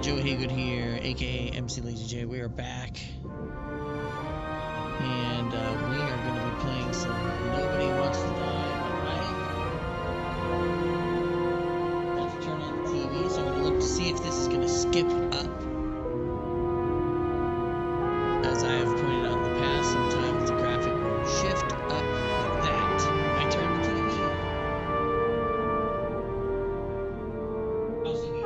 aka mclazyj. We are back, and we are going to be playing some Nobody Wants to Die, right? Have to turn on the TV, so I'm going to look to see if this is going to skip up. As I have pointed out in the past, sometimes the graphic will shift up like that. I turn the TV. How's the game?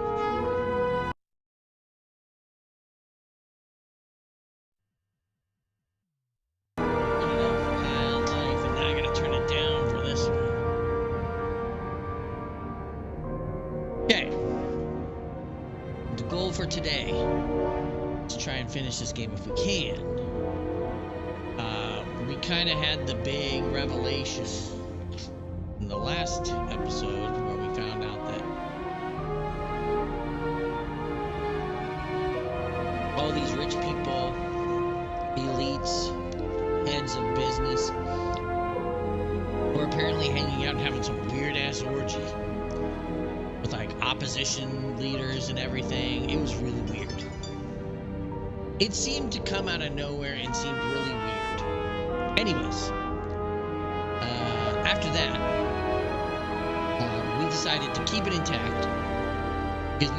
For today to try and finish this game if we can. We kind of had the big revelation in the last episode where we found out that all these rich people, elites, heads of business were apparently hanging out and having some weird ass orgy with like opposition leaders and everything. It was really weird. It seemed to come out of nowhere and seemed really weird. Anyways, after that, we decided to keep it intact because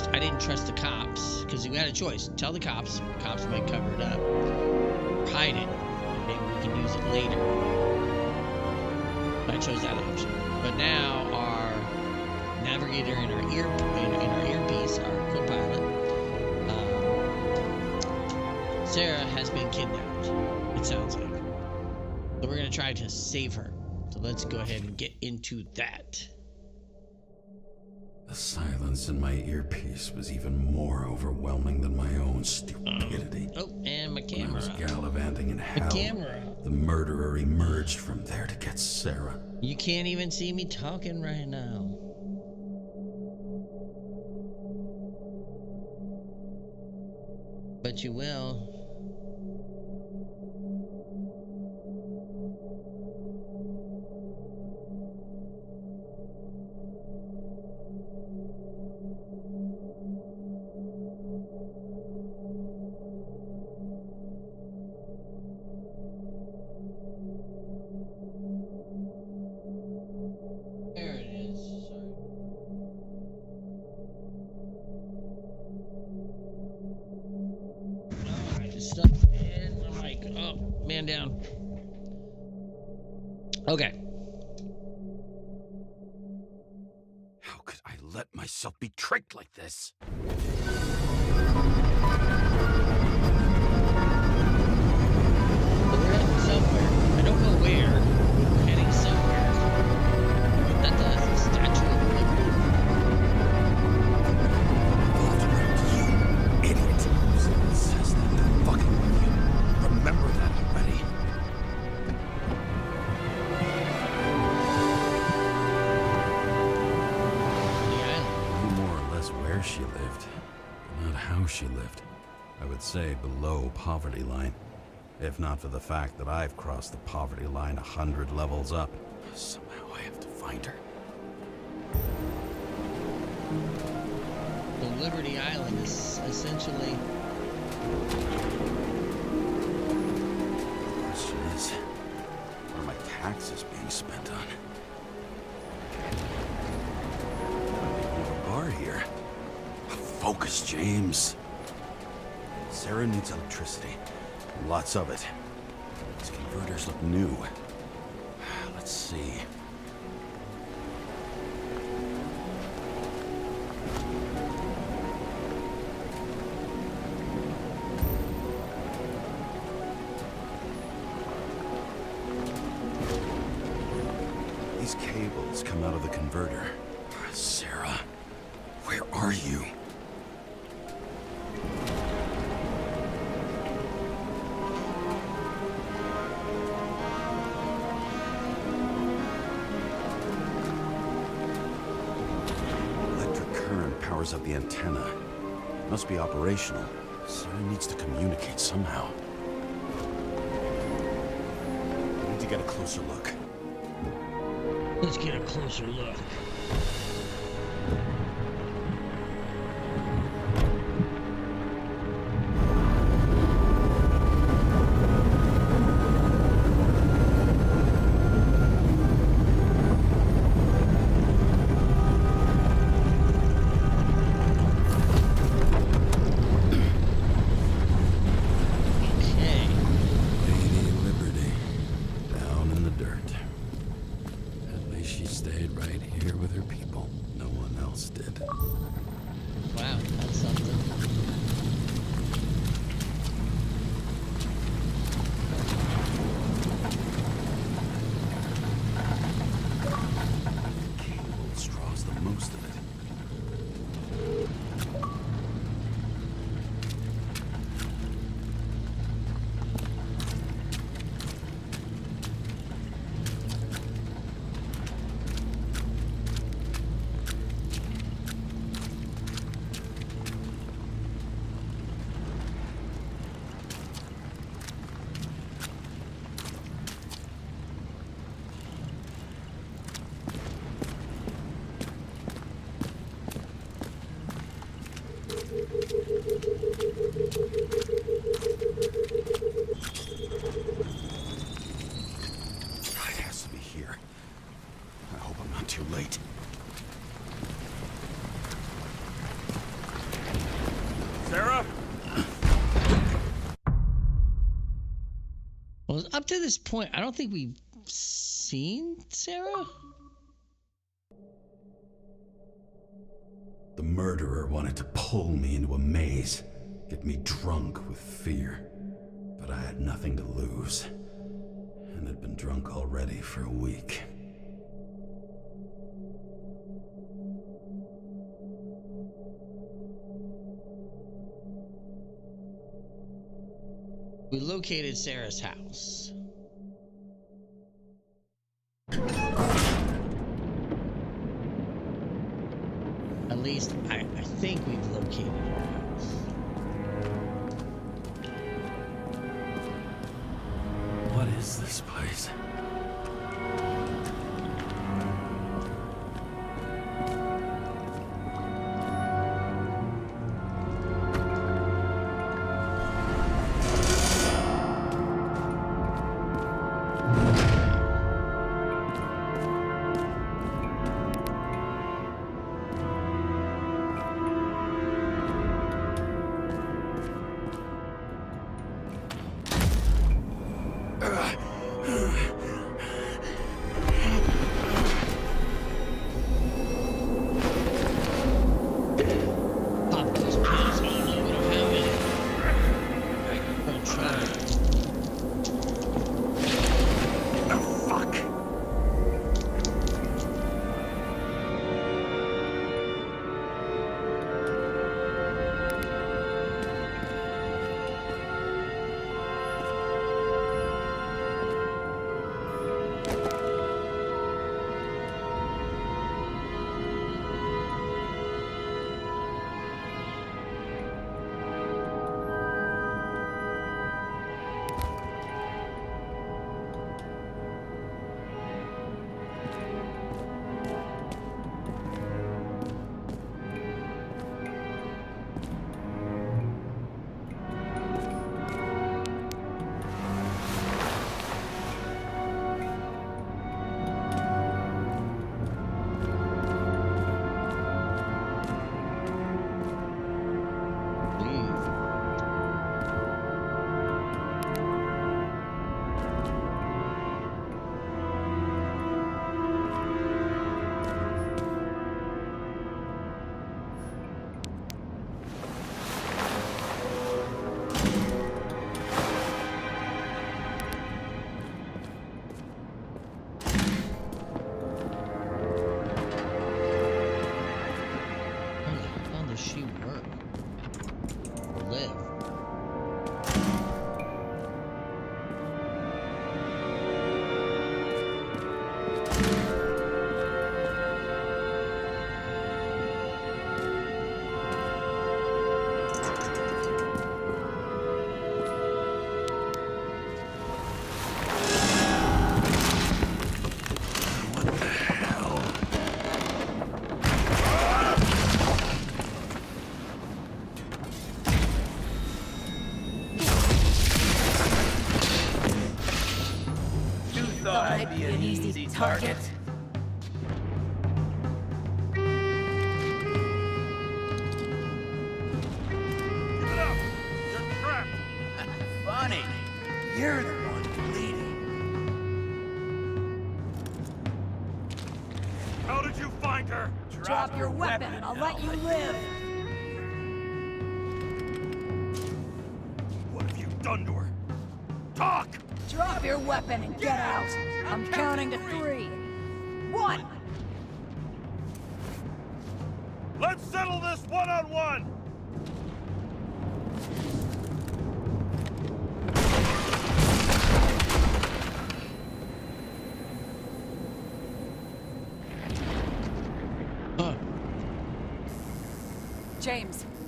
I didn't trust the cops, because we had a choice. Tell the cops might cover it up, or hide it, maybe we can use it later. I chose that option. But now our navigator in our earpiece, our co-pilot, Sarah has been kidnapped, it sounds like. So we're going to try to save her. So let's go ahead and get into that. The silence in my earpiece was even more overwhelming than my own stupidity. And my camera. When I was gallivanting in hell, the murderer emerged from there to get Sarah. You can't even see me talking right now. But you will. There it is. Sorry. Stuff in the mic. Oh, man down. Okay. How could I let myself be tricked like this? We're heading somewhere. I don't know where. We're heading somewhere. At the Statue of Liberty. You idiot. Someone says that they're fucking with you. Remember that already. Yeah. I knew more or less where she lived, but not how she lived. I would say below poverty line. If not for the fact that I've crossed the poverty line 100 levels up. Somehow I have to find her. The Liberty Island is essentially... The question is, what are my taxes being spent on? A bar here. Focus, James. Sarah needs electricity. Lots of it. These converters look new. Let's see. These cables come out of the converter. Sarah, where are you? Powers up the antenna. Must be operational. Sarah needs to communicate somehow. I need to get a closer look. Let's get a closer look. Sara? Well, up to this point, I don't think we've seen Sara. The murderer wanted to pull me into a maze, get me drunk with fear. But I had nothing to lose, and had been drunk already for a week. We located Sara's house. At least, I think we've located her house. What is this place? Target. Keep it up! You're trapped! Funny. You're the one bleeding. How did you find her? Drop your weapon and I'll let you live. What have you done to her? Talk! Drop your weapon and get out. I'm counting to 3. 1. Let's settle this one-on-one!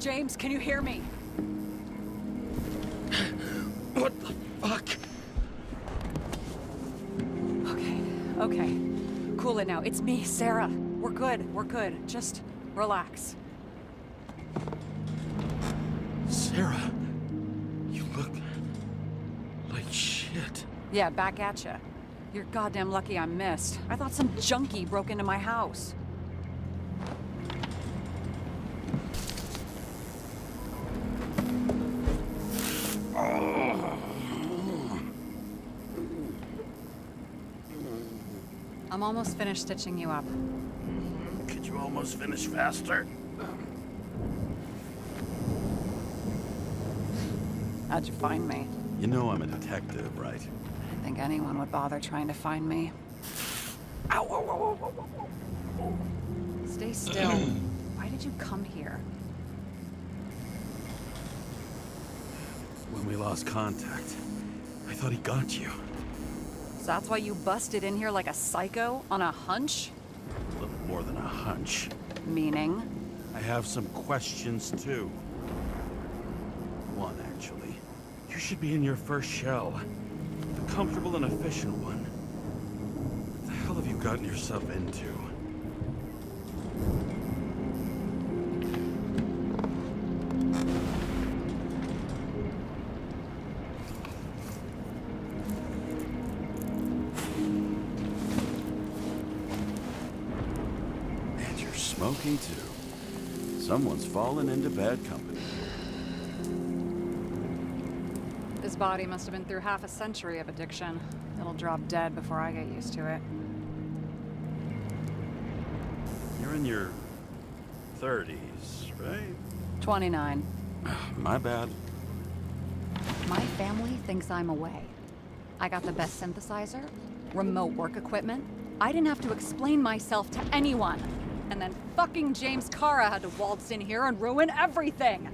James, can you hear me? What the fuck? Okay. Cool it now. It's me, Sara. We're good. Just relax. Sara, you look like shit. Yeah, back at ya. You're goddamn lucky I missed. I thought some junkie broke into my house. I'm almost finished stitching you up. Could you almost finish faster? How'd you find me? You know I'm a detective, right? I didn't think anyone would bother trying to find me. Ow, ow, ow, ow, ow, ow. Stay still. Why did you come here? When we lost contact, I thought he got you. So that's why you busted in here like a psycho on a hunch? A little more than a hunch. Meaning? I have some questions, too. One, actually. You should be in your first shell. A comfortable and efficient one. What the hell have you gotten yourself into? And you're smoking, too. Someone's fallen into bad company. This body must have been through half a century of addiction. It'll drop dead before I get used to it. You're in your 30s, right? 29. My bad. My family thinks I'm away. I got the best synthesizer, remote work equipment. I didn't have to explain myself to anyone. And then fucking James Kara had to waltz in here and ruin everything.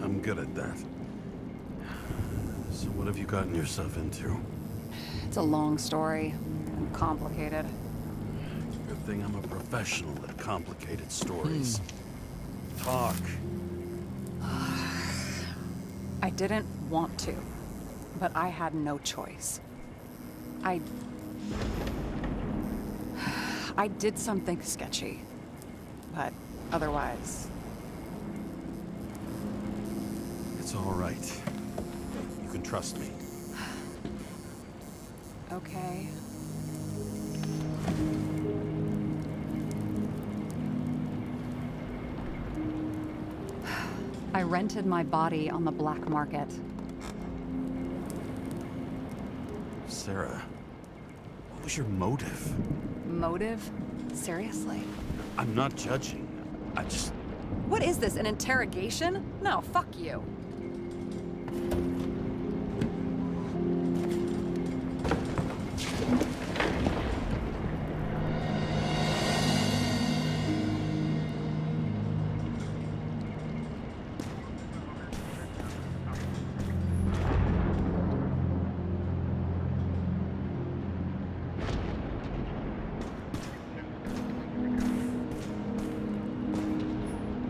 I'm good at that. So what have you gotten yourself into? It's a long story and complicated. Good thing I'm a professional at complicated stories. Talk. I didn't want to, but I had no choice. I did something sketchy, but otherwise... It's all right. You can trust me. Okay. I rented my body on the black market. Sarah, what was your motive? Motive? Seriously? I'm not judging. I just... What is this, an interrogation? No, fuck you.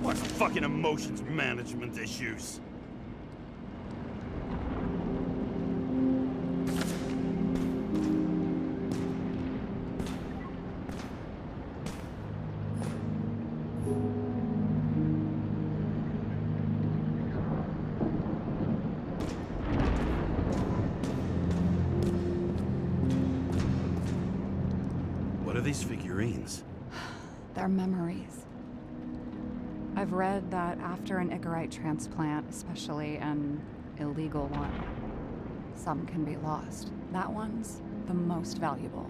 What fucking emotions management issues? What are these figurines? They're memories. I've read that after an Icarite transplant, especially an illegal one, some can be lost. That one's the most valuable.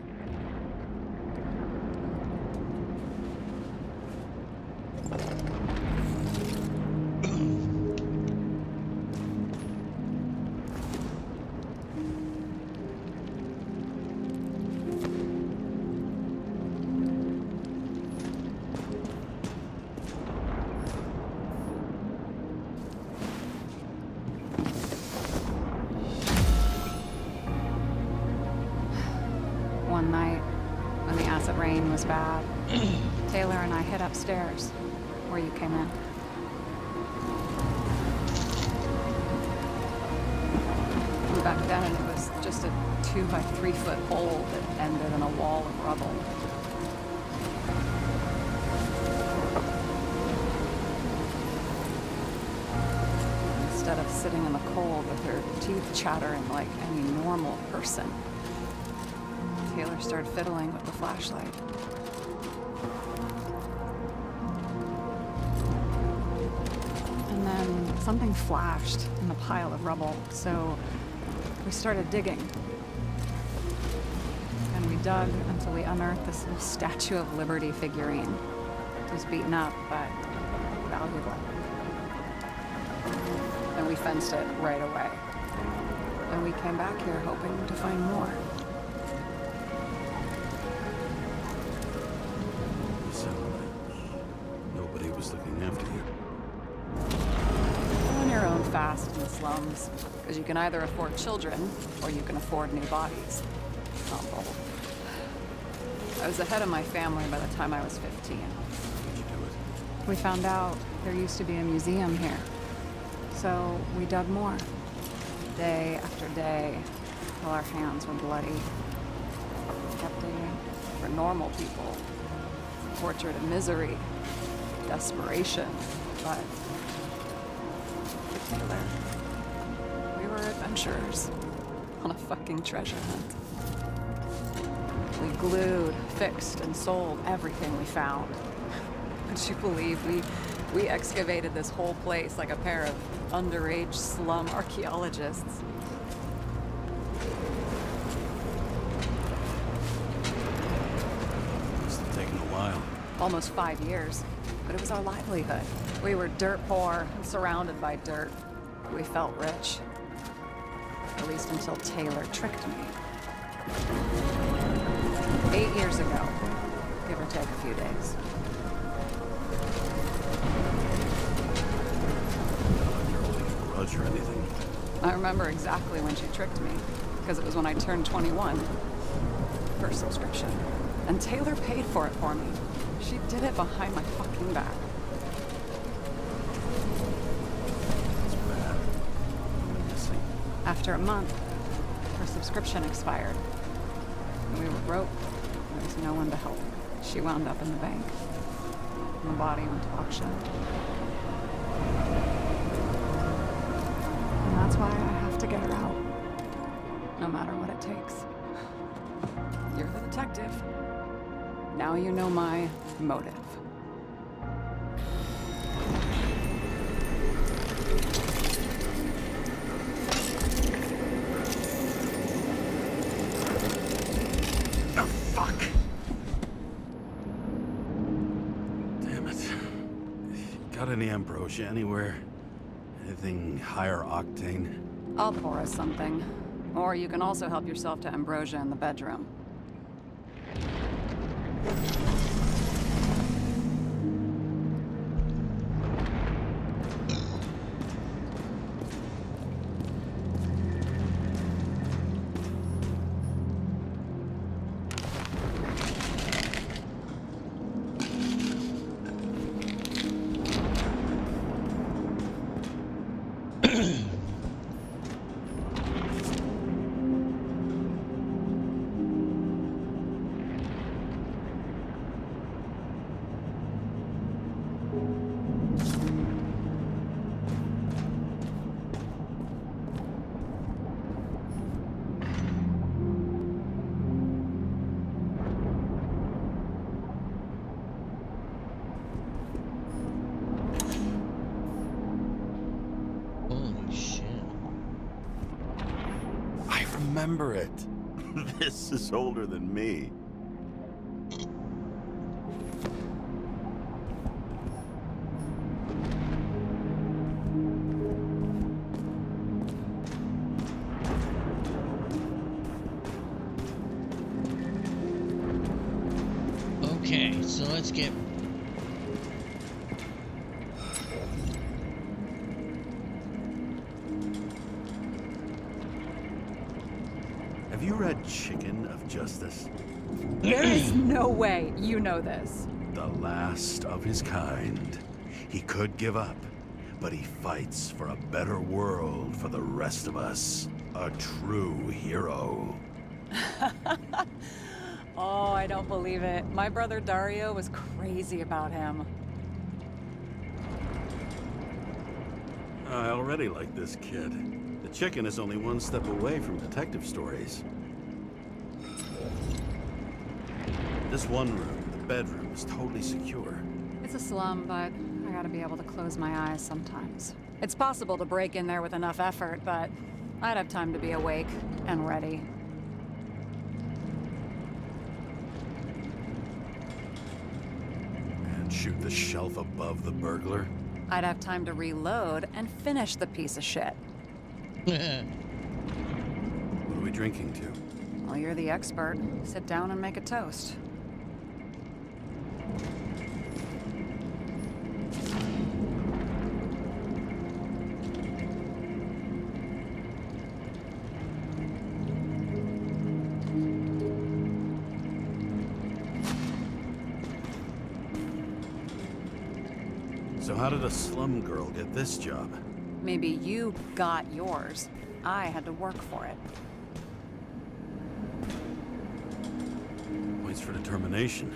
One night, when the acid rain was bad, Taylor and I hid upstairs, where you came in. And back then, it was just a 2-by-3-foot hole that ended in a wall of rubble. Instead of sitting in the cold with her teeth chattering like any normal person, Taylor started fiddling with the flashlight. And then something flashed in the pile of rubble, so we started digging. dug until we unearthed this little Statue of Liberty figurine. It was beaten up, but valuable. And we fenced it right away. And we came back here hoping to find more. You sound like nobody was looking after you. You're on your own fast in the slums, because you can either afford children, or you can afford new bodies. Not both. I was ahead of my family by the time I was 15. How'd you do it? We found out there used to be a museum here. So we dug more. Day after day, till our hands were bloody. We kept digging for normal people. Portrait of misery, desperation, but for Taylor, we were adventurers on a fucking treasure hunt. We glued, fixed, and sold everything we found. Would you believe we excavated this whole place like a pair of underage slum archaeologists? Must have taken a while. Almost 5 years, but it was our livelihood. We were dirt poor and surrounded by dirt. We felt rich. At least until Taylor tricked me. 8 years ago, give or take a few days. You're holding a grudge or anything. I remember exactly when she tricked me, because it was when I turned 21. First subscription. And Taylor paid for it for me. She did it behind my fucking back. That's bad. I'm missing. After a month, her subscription expired. And we were broke. There was no one to help. She wound up in the bank. And the body went to auction. And that's why I have to get her out. No matter what it takes. You're the detective. Now you know my motive. Oh, fuck! Damn it. Got any ambrosia anywhere? Anything higher octane? I'll pour us something. Or you can also help yourself to ambrosia in the bedroom. Remember it. This is older than me. Okay, so let's get... Have you read Chicken of Justice? There is no way you know this. The last of his kind. He could give up, but he fights for a better world for the rest of us. A true hero. Oh, I don't believe it. My brother Dario was crazy about him. I already like this kid. The chicken is only one step away from detective stories. This one room, the bedroom, is totally secure. It's a slum, but I gotta be able to close my eyes sometimes. It's possible to break in there with enough effort, but I'd have time to be awake and ready. shoot the shelf above the burglar? I'd have time to reload and finish the piece of shit. What are we drinking to? Well, you're the expert. Sit down and make a toast. So how did a slum girl get this job? Maybe you got yours. I had to work for it. Points for determination.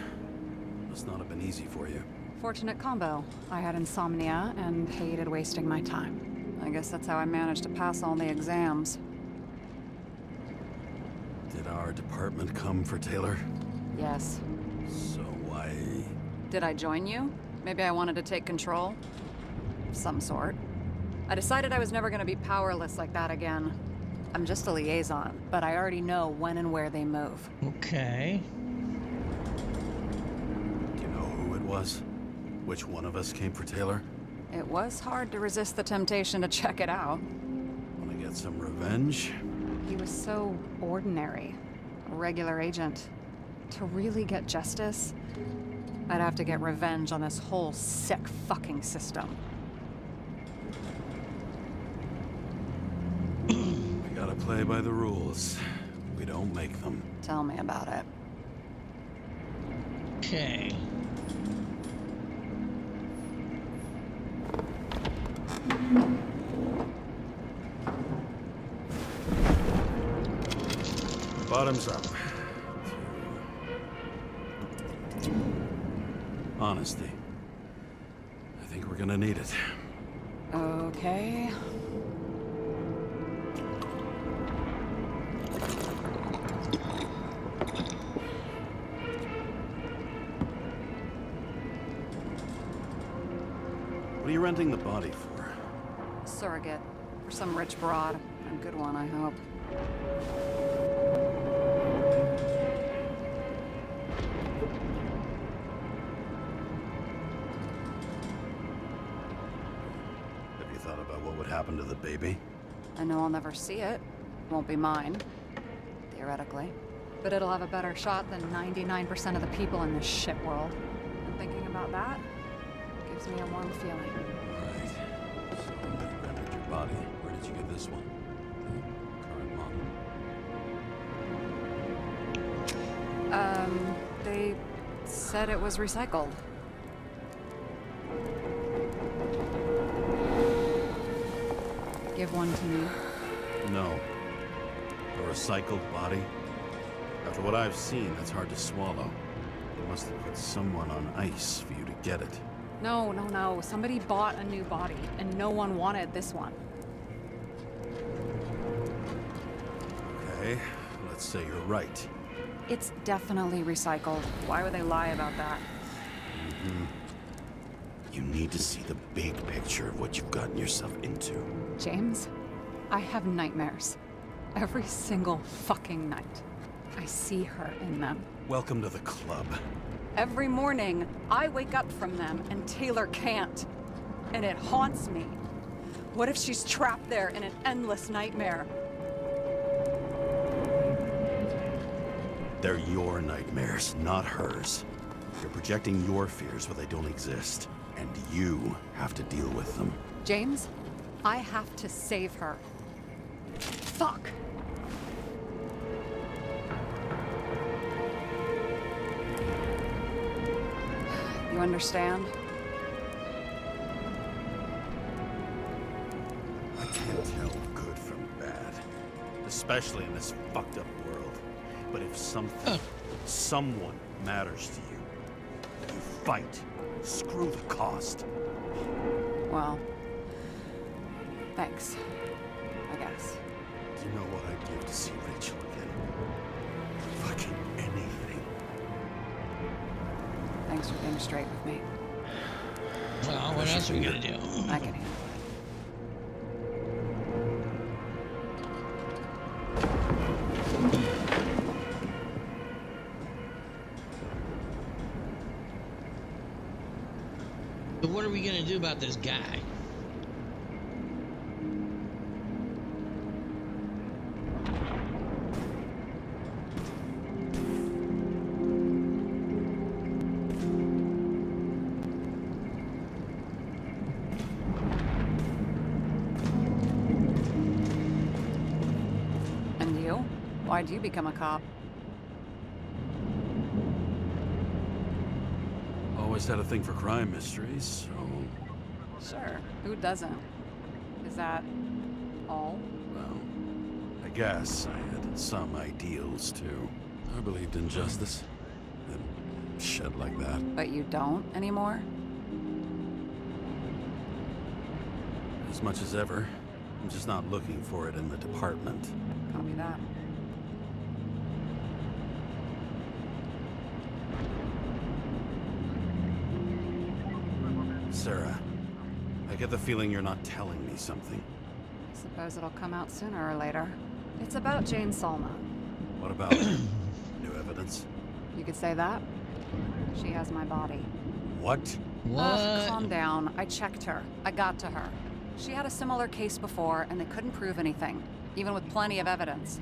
Must not have been easy for you. Fortunate combo. I had insomnia and hated wasting my time. I guess that's how I managed to pass all the exams. Did our department come for Taylor? Yes. So why... Did I join you? Maybe I wanted to take control? Some sort. I decided I was never gonna be powerless like that again. I'm just a liaison, but I already know when and where they move. Okay. Do you know who it was? Which one of us came for Taylor? It was hard to resist the temptation to check it out. Want to get some revenge? He was so ordinary. A regular agent. To really get justice, I'd have to get revenge on this whole sick fucking system. We gotta play by the rules. We don't make them. Tell me about it. Okay. Bottoms up. Honesty. I think we're gonna need it. Okay. What are you renting the body for? Surrogate. For some rich broad. A good one, I hope. Have you thought about what would happen to the baby? I know I'll never see it. Won't be mine. Theoretically. But it'll have a better shot than 99% of the people in this shit world. And thinking about that gives me a warm feeling. Right. So you rented your body. Where did you get this one? The current model? They said it was recycled. Give one to me. No. A recycled body? After what I've seen, that's hard to swallow. They must have put someone on ice for you to get it. No. Somebody bought a new body, and no one wanted this one. Okay, let's say you're right. It's definitely recycled. Why would they lie about that? You need to see the big picture of what you've gotten yourself into. James, I have nightmares. Every single fucking night. I see her in them. Welcome to the club. Every morning, I wake up from them and Taylor can't. And it haunts me. What if she's trapped there in an endless nightmare? They're your nightmares, not hers. You're projecting your fears where they don't exist, and you have to deal with them. James, I have to save her. Fuck! You understand? I can't tell good from bad, especially in this fucked up world. But if something, someone matters to you, you fight. Screw the cost. Well, thanks, I guess. Do you know what I'd give to see Rachel again? Fucking anything. Thanks for being straight with me. Well, what else are we gonna do? I can handle it. about this guy. And you? Why'd you become a cop? Always had a thing for crime mysteries, so... Sure, who doesn't? Is that all? Well, I guess I had some ideals, too. I believed in justice. And shit like that. But you don't anymore? As much as ever. I'm just not looking for it in the department. Copy that. Sarah, I get the feeling you're not telling me something. Suppose it'll come out sooner or later. It's about Jane Salma. What about new evidence? You could say that. She has my body. What? What? Calm down. I checked her. I got to her. She had a similar case before, and they couldn't prove anything, even with plenty of evidence.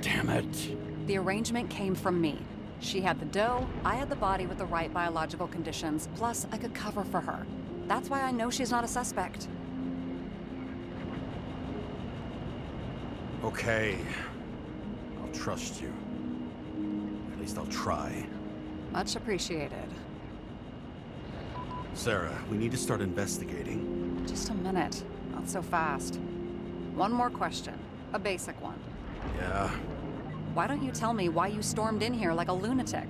Damn it. The arrangement came from me. She had the dough, I had the body with the right biological conditions, plus I could cover for her. That's why I know she's not a suspect. Okay. I'll trust you. At least I'll try. Much appreciated. Sarah, we need to start investigating. Just a minute. Not so fast. One more question. A basic one. Yeah, Why don't you tell me why you stormed in here like a lunatic?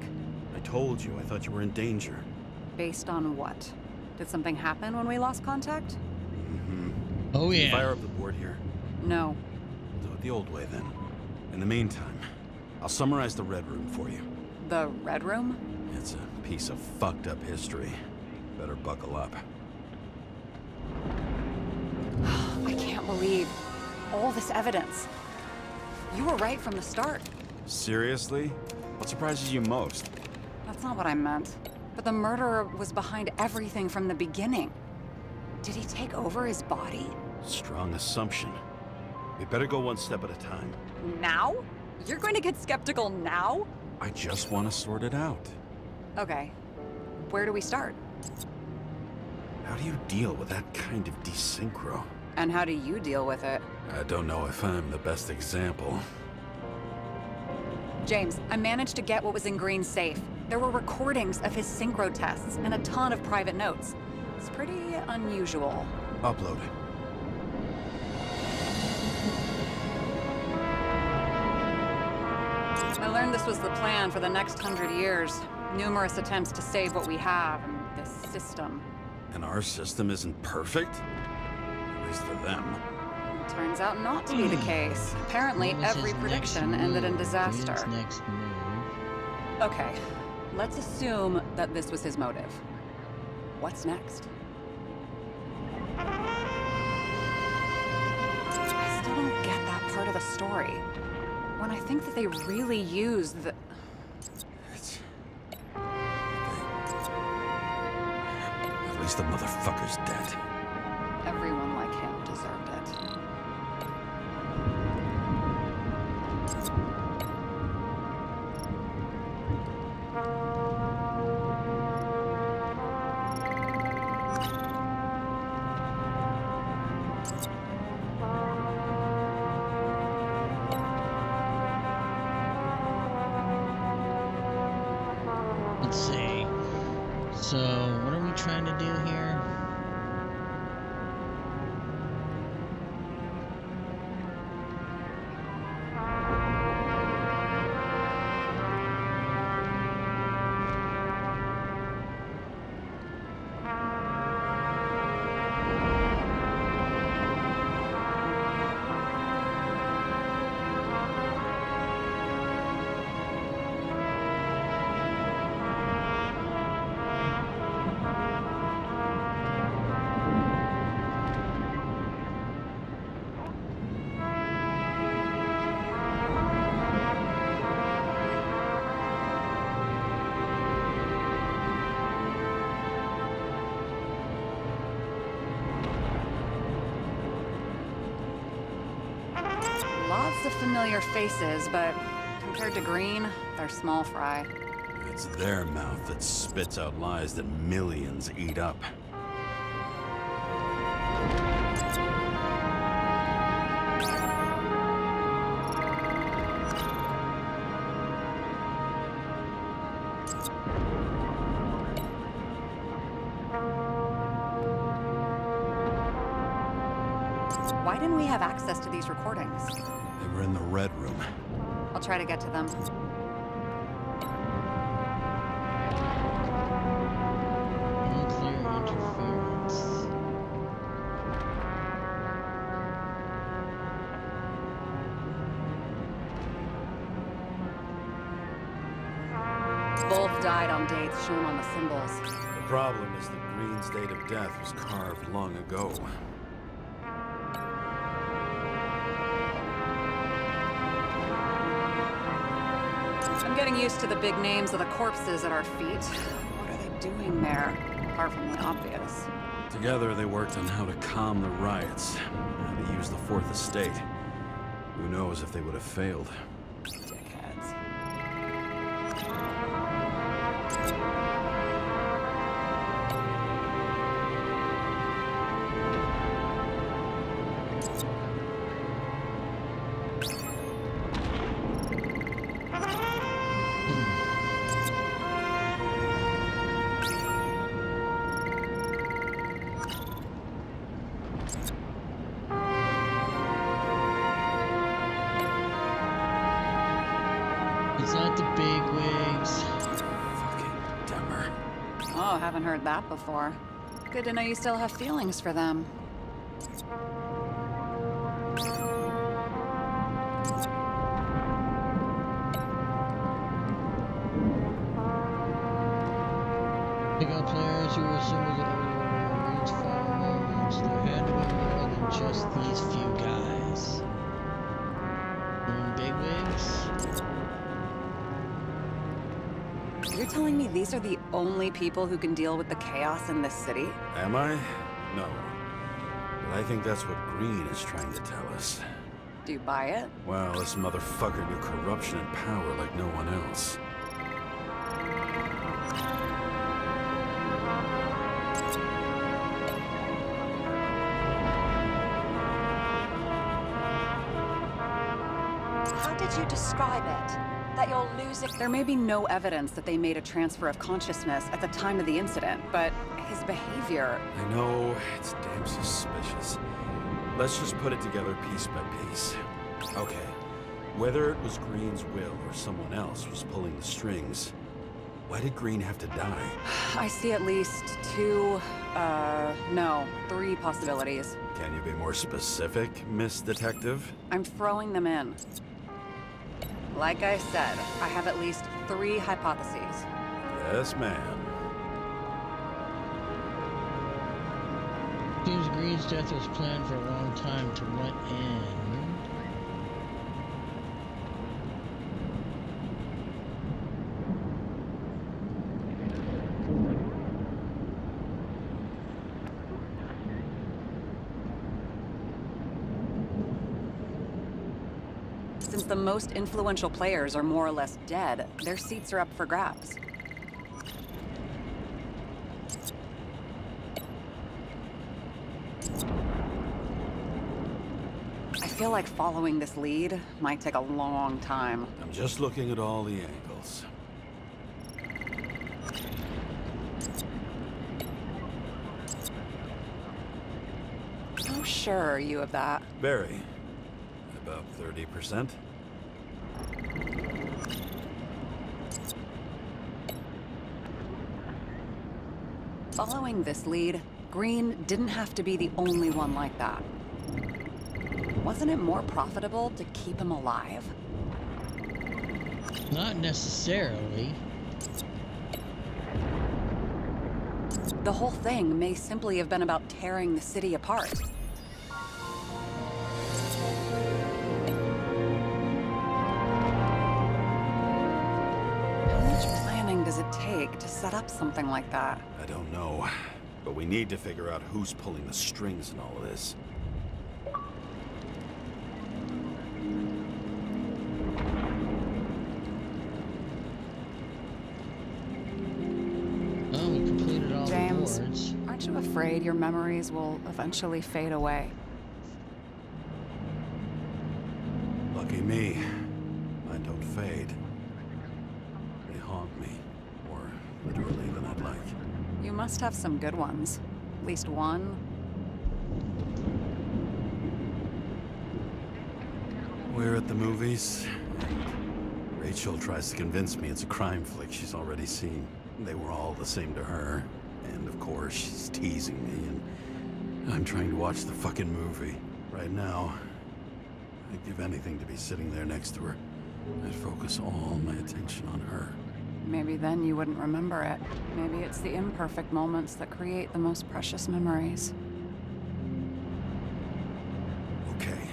I told you. I thought you were in danger. Based on what? Did something happen when we lost contact? Oh yeah. Fire up the board here. No. We'll do it the old way then. In the meantime, I'll summarize the Red Room for you. The Red Room? It's a piece of fucked up history. Better buckle up. I can't believe all this evidence. You were right from the start. Seriously? What surprises you most? That's not what I meant. But the murderer was behind everything from the beginning. Did he take over his body? Strong assumption. We better go one step at a time. Now? You're going to get skeptical now? I just want to sort it out. Okay. Where do we start? How do you deal with that kind of desynchro? And how do you deal with it? I don't know if I'm the best example. James, I managed to get what was in Green's safe. There were recordings of his synchro tests and a ton of private notes. It's pretty unusual. Upload. I learned this was the plan for the next 100 years. Numerous attempts to save what we have in this system. And our system isn't perfect? At least for them. Turns out not to be the case. Apparently, What was every his prediction next ended in move? disaster. His next move. Okay, let's assume that this was his motive. What's next? I still don't get that part of the story. When I think that they really used the... It's... At least the motherfucker's dead. Everyone like him deserved it. Let's see. So, what are we trying to do here? Lots of familiar faces, but compared to Green, they're small fry. It's their mouth that spits out lies that millions eat up. Why didn't we have access to these recordings? They were in the Red Room. I'll try to get to them. Nuclear interference. Both died on dates shown on the symbols. The problem is that Green's date of death was carved long ago. I'm getting used to the big names of the corpses at our feet. What are they doing there, apart from the obvious? Together, they worked on how to calm the riots, how to use the Fourth Estate. Who knows if they would have failed. Dickheads. It's not the bigwigs. Fucking dumber. Oh, haven't heard that before. Good to know you still have feelings for them. Pick up players who were similar to earlier Reed's firearms. There had to be more than just these few guys. Bigwigs? You're telling me these are the only people who can deal with the chaos in this city? Am I? No. But I think that's what Green is trying to tell us. Do you buy it? Well, this motherfucker knew corruption and power like no one else. How did you describe it? That you're losing... There may be no evidence that they made a transfer of consciousness at the time of the incident, but his behavior... I know, it's damn suspicious. Let's just put it together piece by piece. Okay, whether it was Green's will or someone else was pulling the strings, why did Green have to die? I see at least three possibilities. Can you be more specific, Miss Detective? I'm throwing them in. Like I said, I have at least 3 hypotheses. Yes, ma'am. Seems Green's death was planned for a long time. To what end? Since the most influential players are more or less dead, their seats are up for grabs. I feel like following this lead might take a long time. I'm just looking at all the angles. How sure are you of that? Barry, about 30%. Following this lead, Green didn't have to be the only one like that. Wasn't it more profitable to keep him alive? Not necessarily. The whole thing may simply have been about tearing the city apart. How much planning does it take to set up something like that? I don't know, but we need to figure out who's pulling the strings in all of this. afraid your memories will eventually fade away. Lucky me. Mine don't fade. They haunt me. More literally than I'd like. You must have some good ones. At least one. We're at the movies. Rachel tries to convince me it's a crime flick she's already seen. They were all the same to her. And of course, she's teasing me, and I'm trying to watch the fucking movie. Right now, I'd give anything to be sitting there next to her. I'd focus all my attention on her. Maybe then you wouldn't remember it. Maybe it's the imperfect moments that create the most precious memories. Okay,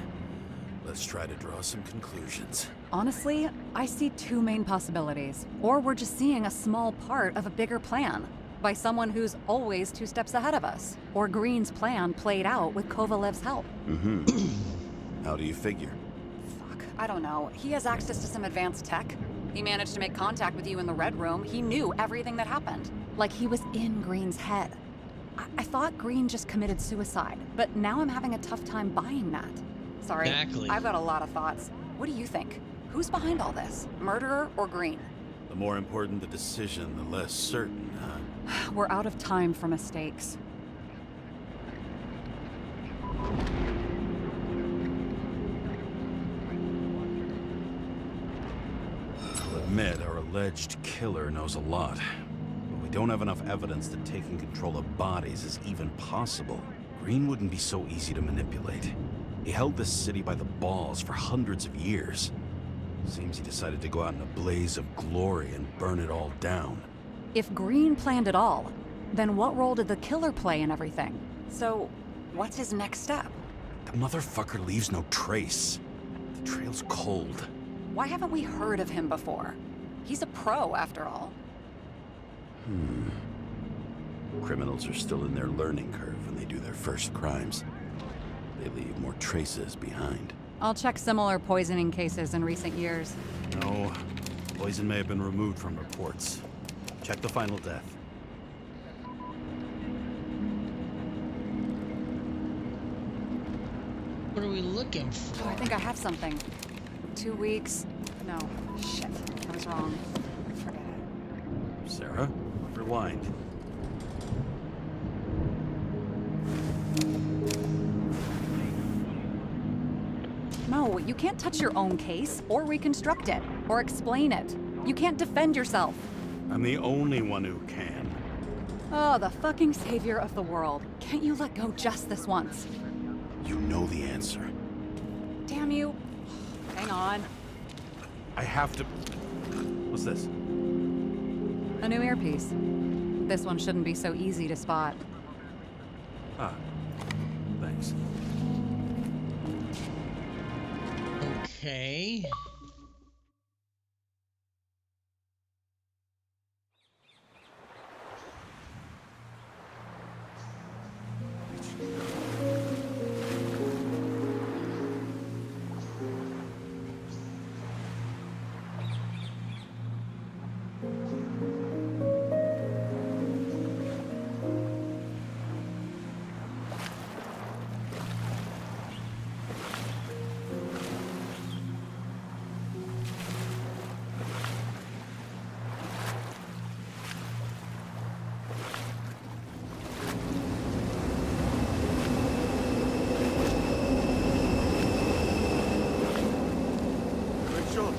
let's try to draw some conclusions. Honestly, I see two main possibilities. Or we're just seeing a small part of a bigger plan by someone who's always 2 steps ahead of us. Or Green's plan played out with Kovalev's help. How do you figure? Fuck, I don't know. He has access to some advanced tech. He managed to make contact with you in the Red Room. He knew everything that happened. Like he was in Green's head. I thought Green just committed suicide, but now I'm having a tough time buying that. Sorry, Exactly. I've got a lot of thoughts. What do you think? Who's behind all this? Murderer or Green? The more important the decision, the less certain, huh? We're out of time for mistakes. I'll admit our alleged killer knows a lot, but we don't have enough evidence that taking control of bodies is even possible. Green wouldn't be so easy to manipulate. He held this city by the balls for hundreds of years. Seems he decided to go out in a blaze of glory and burn it all down. If Green planned it all, then what role did the killer play in everything? So, what's his next step? The motherfucker leaves no trace. The trail's cold. Why haven't we heard of him before? He's a pro, after all. Criminals are still in their learning curve when they do their first crimes. They leave more traces behind. I'll check similar poisoning cases in recent years. No, poison may have been removed from reports. Check the final death. What are we looking for? Oh, I think I have something. 2 weeks. No, shit. I was wrong. Forget it. Sarah, rewind. No, you can't touch your own case, or reconstruct it, or explain it. You can't defend yourself. I'm the only one who can. Oh, the fucking savior of the world. Can't you let go just this once? You know the answer. Damn you. Hang on. I have to... What's this? A new earpiece. This one shouldn't be so easy to spot. Ah, thanks. Okay. Rachel!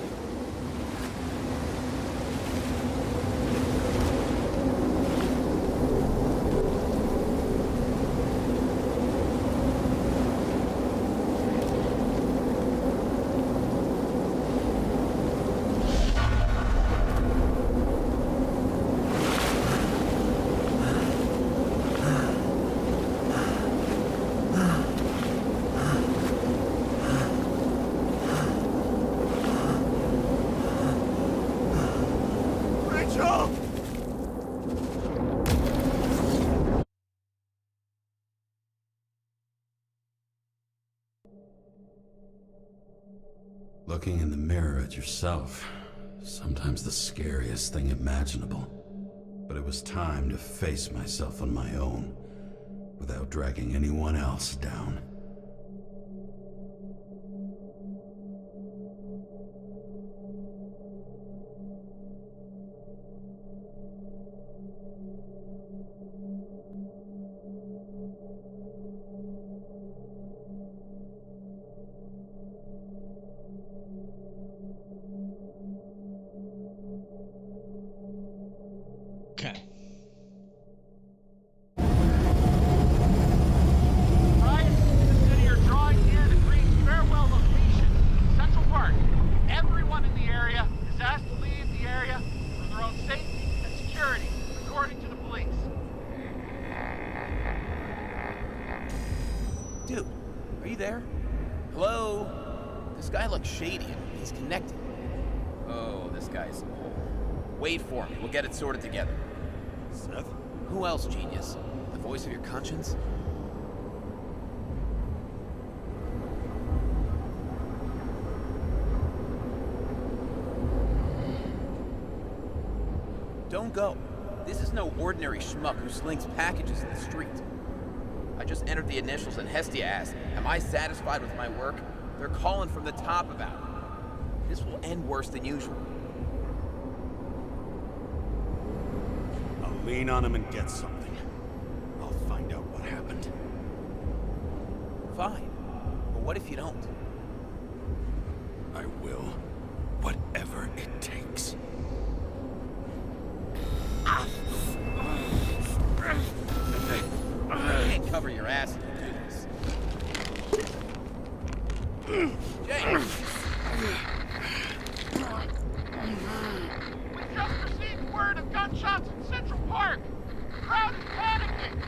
Rachel! Looking in the mirror at yourself, sometimes the scariest thing imaginable. But it was time to face myself on my own. without dragging anyone else down. Okay. Ryan, the city are drawing near the Green farewell location, Central Park. Everyone in the area is asked to leave the area for their own safety and security, according to the police. Dude, are you there? Hello? This guy looks shady. He's connected. Oh, this guy's... Wait for me. We'll get it sorted together. Seth? Who else, genius? The voice of your conscience? Don't go. This is no ordinary schmuck who slings packages in the street. I just entered the initials and Hestia asked, am I satisfied with my work? They're calling from the top about it. This will end worse than usual. I'll lean on him and get something. I'll find out what happened. Fine. But what if you don't? I will. Whatever it takes. Hey, you can't cover your ass if you do this. James! We just received word of gunshots in Central Park. The crowd is panicking.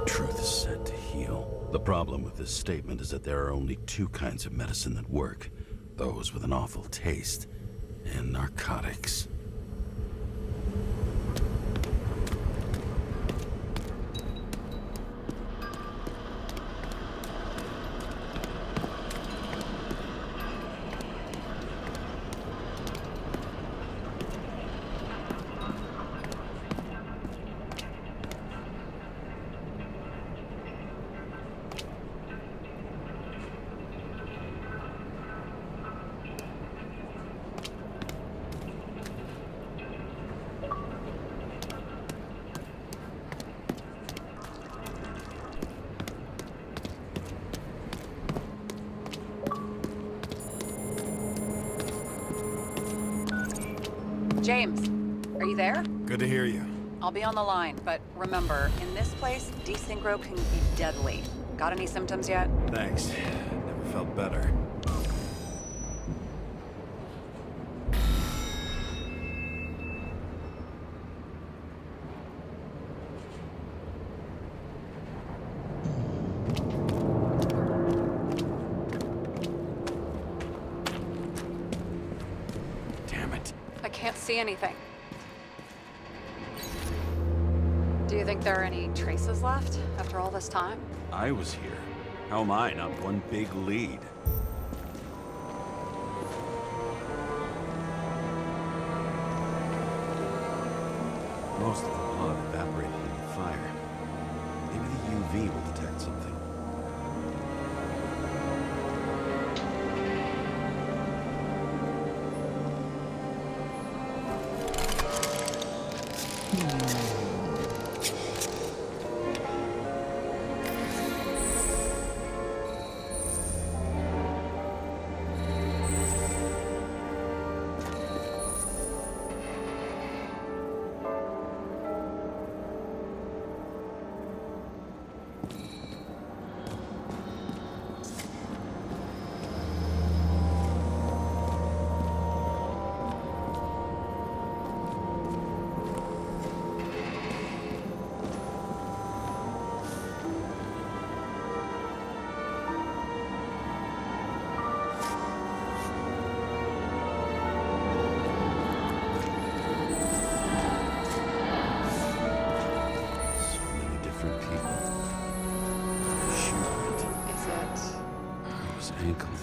Truth is said to heal. The problem with this statement is that there are only two kinds of medicine that work. Those with an awful taste and narcotics. James, are you there? Good to hear you. I'll be on the line, but remember, in this place, desynchro can be deadly. Got any symptoms yet? Thanks. Never felt better. Damn it. I can't see anything. Do you think there are any traces left after all this time? I was here. How am I not one big lead? Most of the blood evaporated in the fire. Maybe the UV will detect something.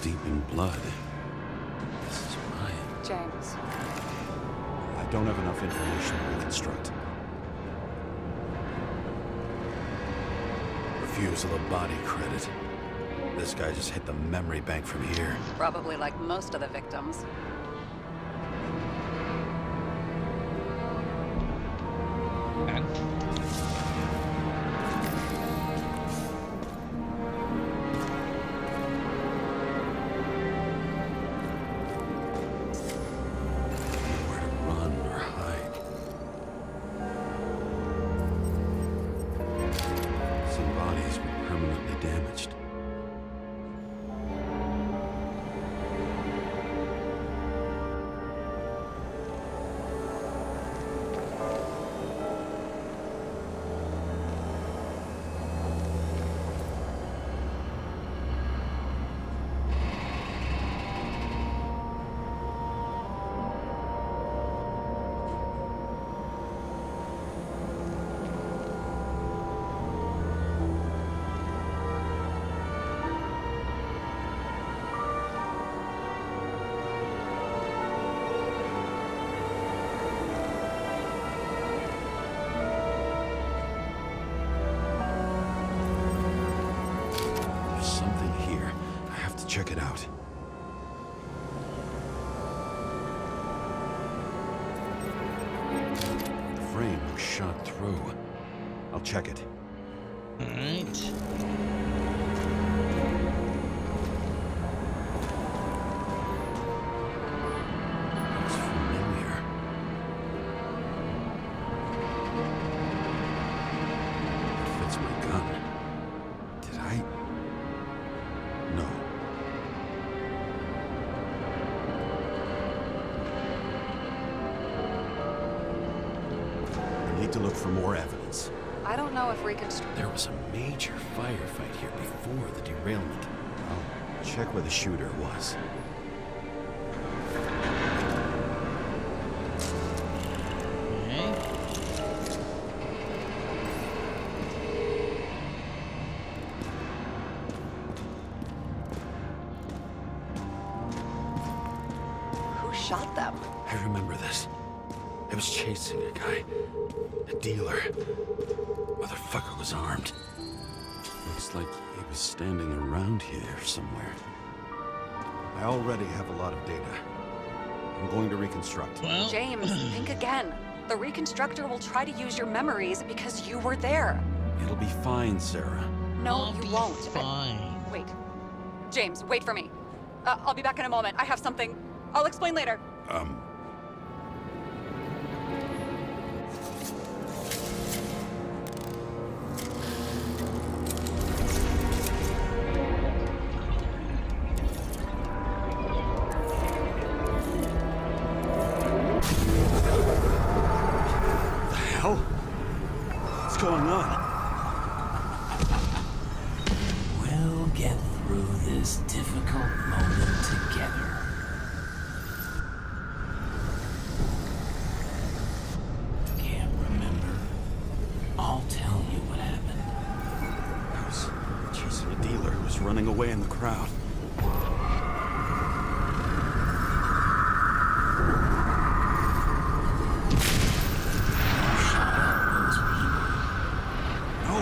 Deep in blood. This is Ryan. James. I don't have enough information to reconstruct. Refusal of body credit. This guy just hit the memory bank from here. Probably like most of the victims. Nowhere to run or hide. Some bodies were permanently damaged. There's something here. I have to check it out. The frame was shot through. I'll check it. Alright. Looks familiar. It fits my gun. Did I? No. I need to look for more evidence. I don't know if reconstruct. There was a major firefight here before the derailment. I'll check where the shooter was. Okay. Who shot them? I remember this. I was chasing a guy. A dealer. Motherfucker was armed. Looks like he was standing around here somewhere. I already have a lot of data. I'm going to reconstruct. Well, James, think again. The reconstructor will try to use your memories because you were there. It'll be fine, Sarah. No, I'll you be won't. fine. Wait. James, wait for me. I'll be back in a moment. I have something. I'll explain later. The hell? What's going on? We'll get through this difficult moment together. Can't remember. I'll tell you what happened. I was chasing a dealer who was running away in the crowd. No.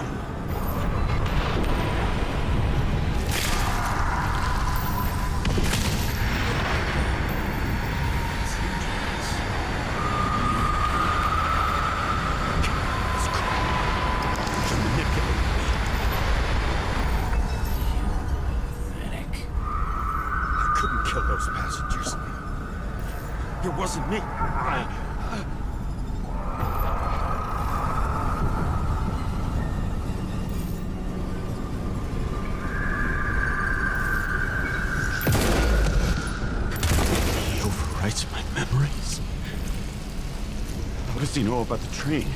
You're manipulating me. Pathetic. I couldn't kill those passengers. It wasn't me. He overwrites my memories. How does he know about the train?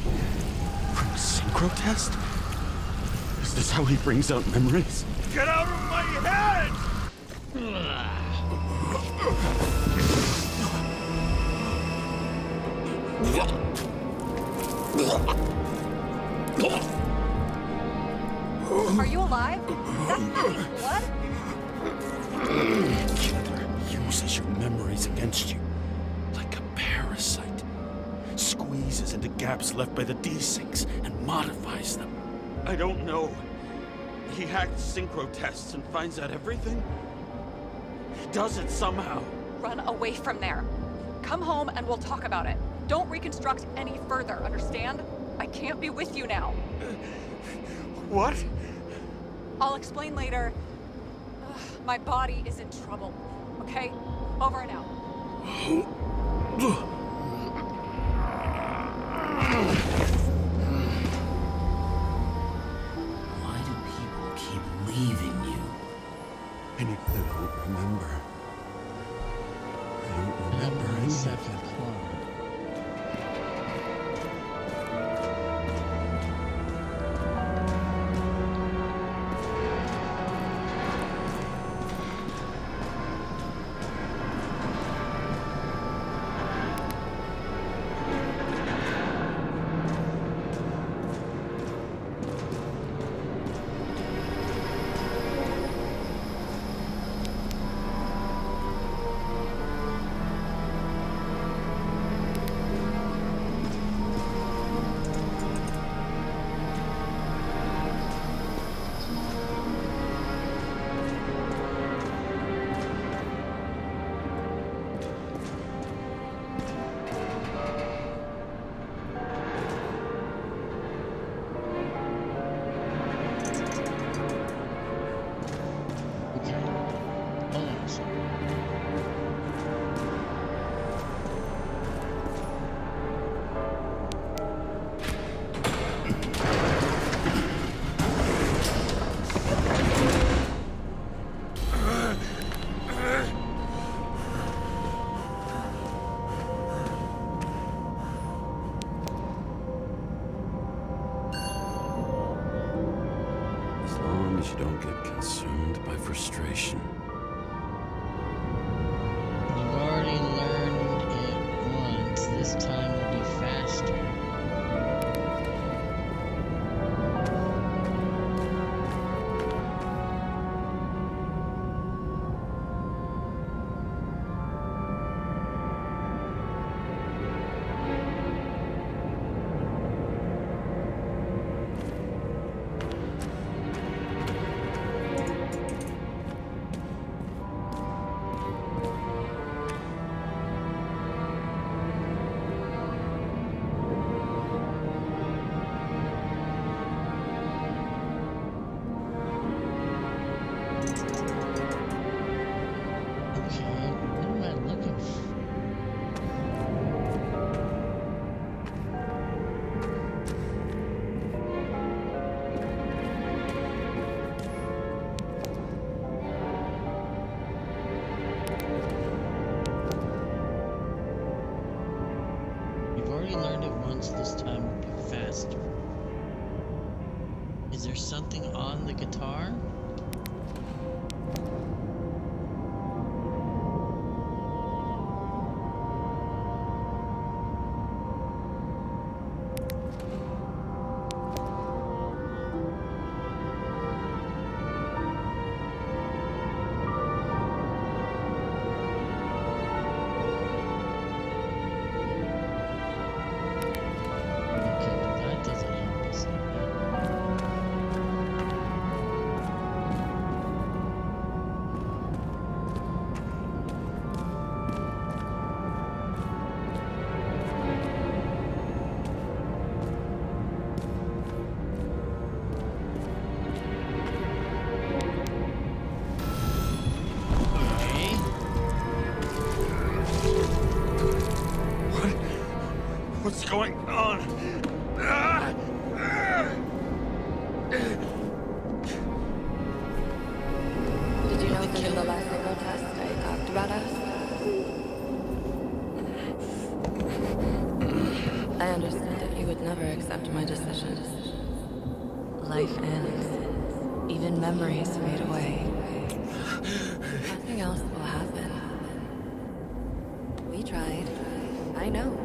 From a synchro test? Is this how he brings out memories? Get out of my head! Are you alive? Is that blood? against you, like a parasite. Squeezes into gaps left by the D6 and modifies them. I don't know. He hacked synchro tests and finds out everything? He does it somehow. Run away from there. Come home and we'll talk about it. Don't reconstruct any further, understand? I can't be with you now. What? I'll explain later. Ugh, my body is in trouble. Okay? Over and out. Why do people keep leaving you? I don't remember. I don't remember any of it. You don't get consumed by frustration. You've already learned it once. This time will be faster. This time will be faster. Is there something on the guitar? What's going on? Did you know that in the last synchro test I talked about us? I understood that you would never accept my decisions. Life ends. Even memories fade away. Nothing else will happen. We tried. I know.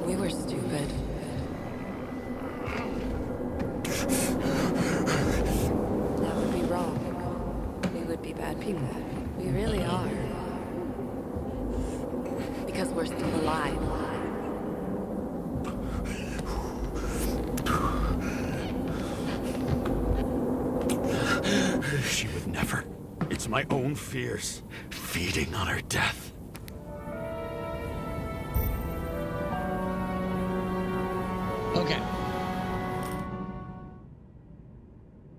We were stupid. That would be wrong. We people. We really are. Because we're still alive. She would never. It's my own fears, feeding on her death. Okay.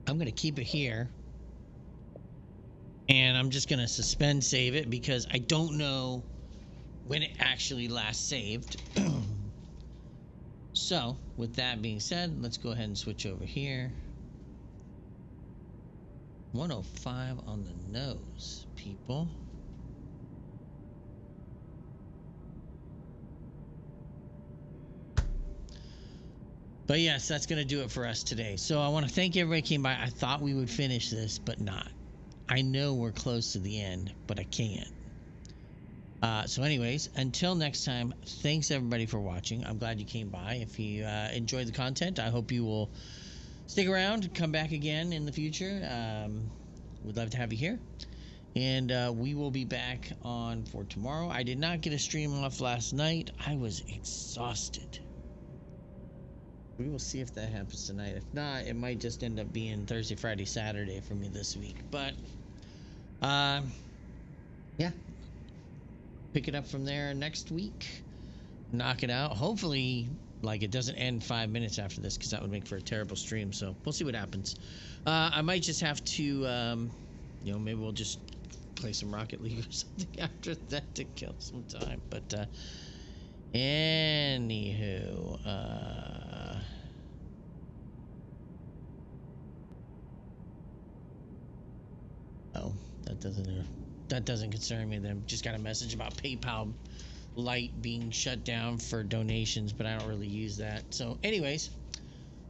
I'm gonna keep it here. And I'm just gonna suspend save it because I don't know when it actually last saved. So, with that being said, let's go ahead and switch over here. 105 on the nose, people. But yes, that's going to do it for us today. So I want to thank everybody who came by. I thought we would finish this, but not. I know we're close to the end, but I can't. So anyways, until next time, thanks everybody for watching. I'm glad you came by. If you enjoyed the content, I hope you will stick around and come back again in the future. We'd love to have you here. And we will be back on for tomorrow. I did not get a stream off last night. I was exhausted. We will see if that happens tonight. If not, it might just end up being Thursday, Friday, Saturday for me this week. But, yeah. Pick it up from there next week. Knock it out. Hopefully, like, it doesn't end 5 minutes after this, because that would make for a terrible stream. So, we'll see what happens. I might just have to, you know, maybe we'll just play some Rocket League or something after that to kill some time. But, anywho, oh, that doesn't concern me. Then just got a message about PayPal Lite being shut down for donations, but I don't really use that. So, anyways,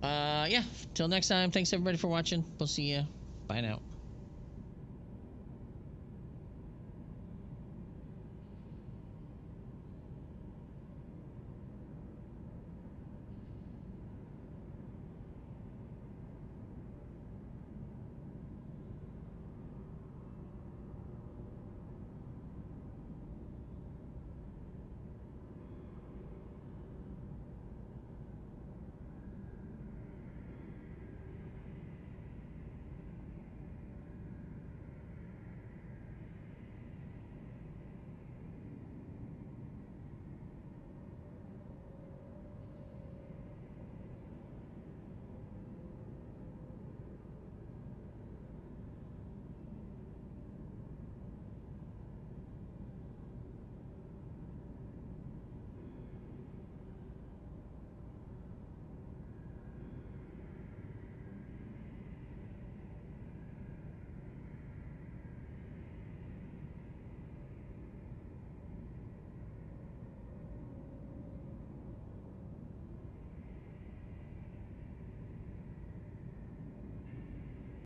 yeah. Till next time. Thanks everybody for watching. We'll see you. Bye now.